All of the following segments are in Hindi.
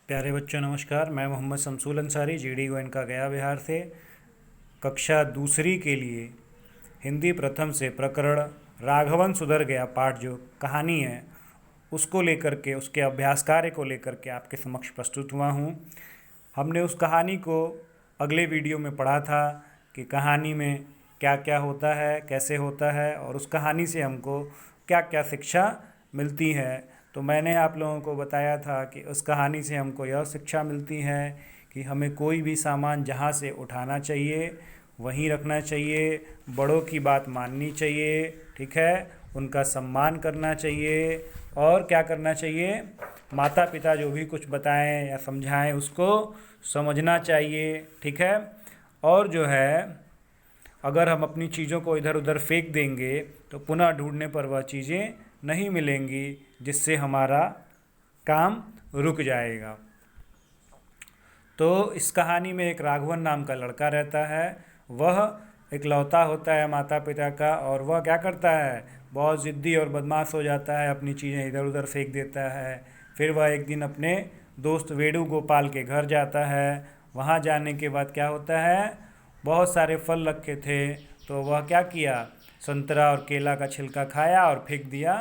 प्यारे बच्चों नमस्कार। मैं मोहम्मद शमसूल अंसारी जीडी गोयनका गया बिहार से कक्षा दूसरी के लिए हिंदी प्रथम से प्रकरण राघवन सुधर गया पाठ जो कहानी है उसको लेकर के उसके अभ्यास कार्य को लेकर के आपके समक्ष प्रस्तुत हुआ हूँ। हमने उस कहानी को अगले वीडियो में पढ़ा था कि कहानी में क्या क्या होता है, कैसे होता है और उस कहानी से हमको क्या क्या शिक्षा मिलती है। तो मैंने आप लोगों को बताया था कि उस कहानी से हमको यह शिक्षा मिलती है कि हमें कोई भी सामान जहाँ से उठाना चाहिए वहीं रखना चाहिए, बड़ों की बात माननी चाहिए, ठीक है, उनका सम्मान करना चाहिए और क्या करना चाहिए, माता पिता जो भी कुछ बताएं या समझाएं उसको समझना चाहिए, ठीक है। और जो है अगर हम अपनी चीज़ों को इधर उधर फेंक देंगे तो पुनः ढूंढने पर वह चीज़ें नहीं मिलेंगी, जिससे हमारा काम रुक जाएगा। तो इस कहानी में एक राघवन नाम का लड़का रहता है। वह इकलौता होता है माता पिता का और वह क्या करता है, बहुत ज़िद्दी और बदमाश हो जाता है, अपनी चीज़ें इधर उधर फेंक देता है। फिर वह एक दिन अपने दोस्त वेणु गोपाल के घर जाता है। वहाँ जाने के बाद क्या होता है, बहुत सारे फल रखे थे तो वह क्या किया, संतरा और केला का छिलका खाया और फेंक दिया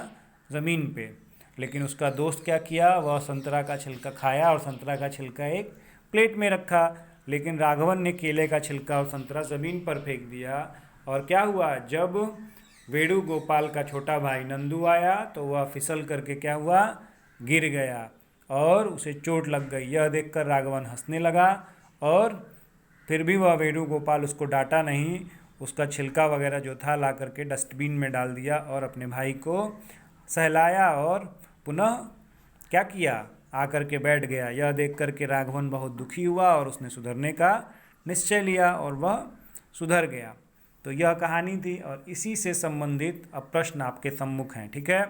ज़मीन पे। लेकिन उसका दोस्त क्या किया, वह संतरा का छिलका खाया और संतरा का छिलका एक प्लेट में रखा, लेकिन राघवन ने केले का छिलका और संतरा ज़मीन पर फेंक दिया। और क्या हुआ, जब वेणु गोपाल का छोटा भाई नंदू आया तो वह फिसल करके क्या हुआ, गिर गया और उसे चोट लग गई। यह देखकर राघवन हंसने लगा और फिर भी वह वेणु गोपाल उसको डांटा नहीं, उसका छिलका वगैरह जो था ला करके डस्टबिन में डाल दिया और अपने भाई को सहलाया और पुनः क्या किया, आकर के बैठ गया। यह देख कर के राघवन बहुत दुखी हुआ और उसने सुधरने का निश्चय लिया और वह सुधर गया। तो यह कहानी थी और इसी से संबंधित अब प्रश्न आपके सम्मुख हैं, ठीक है।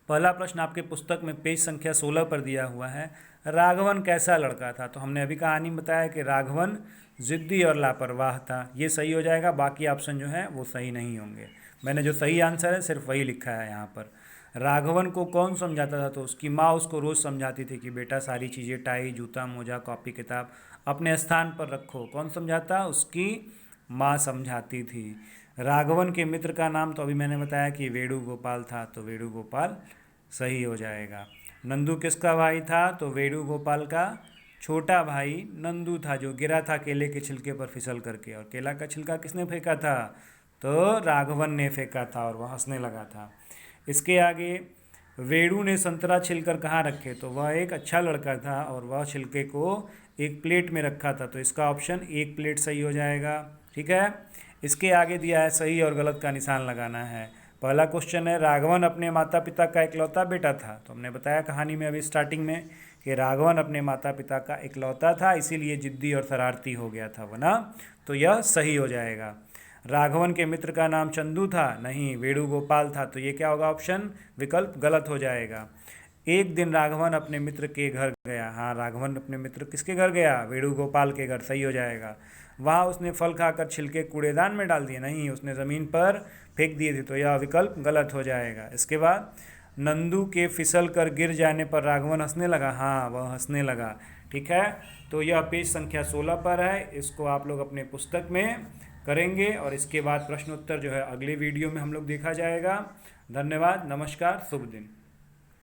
पहला प्रश्न आपके पुस्तक में पेज संख्या 16 पर दिया हुआ है, राघवन कैसा लड़का था। तो हमने अभी कहानी में बताया कि राघवन ज़िद्दी और लापरवाह था, ये सही हो जाएगा। बाकी ऑप्शन जो है वो सही नहीं होंगे। मैंने जो सही आंसर है सिर्फ वही लिखा है यहाँ पर। राघवन को कौन समझाता था, तो उसकी माँ उसको रोज़ समझाती थी कि बेटा सारी चीज़ें टाई जूता मोजा कॉपी किताब अपने स्थान पर रखो। कौन समझाता, उसकी माँ समझाती थी। राघवन के मित्र का नाम तो अभी मैंने बताया कि वेणु गोपाल था, तो वेणु गोपाल सही हो जाएगा। नंदू किसका भाई था, तो वेणु गोपाल का छोटा भाई नंदू था जो गिरा था केले के छिलके पर फिसल करके। और केला का छिलका किसने फेंका था, तो राघवन ने फेंका था और वह हंसने लगा था। इसके आगे वेणु ने संतरा छिलकर कहाँ रखे, तो वह एक अच्छा लड़का था और वह छिलके को एक प्लेट में रखा था, तो इसका ऑप्शन एक प्लेट सही हो जाएगा, ठीक है। इसके आगे दिया है सही और गलत का निशान लगाना है। पहला क्वेश्चन है, राघवन अपने माता पिता का इकलौता बेटा था। तो हमने बताया कहानी में अभी स्टार्टिंग में कि राघवन अपने माता पिता का इकलौता था, इसीलिए जिद्दी और शरारती हो गया था वह ना, तो यह सही हो जाएगा। राघवन के मित्र का नाम चंदू था, नहीं वेणु गोपाल था, तो ये क्या होगा, ऑप्शन विकल्प गलत हो जाएगा। एक दिन राघवन अपने मित्र के घर गया, हाँ राघवन अपने मित्र किसके घर गया, वेणु गोपाल के घर, सही हो जाएगा। वहाँ उसने फल खाकर छिलके कूड़ेदान में डाल दिए, नहीं उसने ज़मीन पर फेंक दिए थे, तो यह विकल्प गलत हो जाएगा। इसके बाद नंदू के फिसल कर गिर जाने पर राघवन हंसने लगा, हाँ वह हंसने लगा, ठीक है। तो यह पेज संख्या 16 पर है, इसको आप लोग अपने पुस्तक में करेंगे और इसके बाद प्रश्न उत्तर जो है अगले वीडियो में हम लोग देखा जाएगा। धन्यवाद, नमस्कार, शुभ दिन।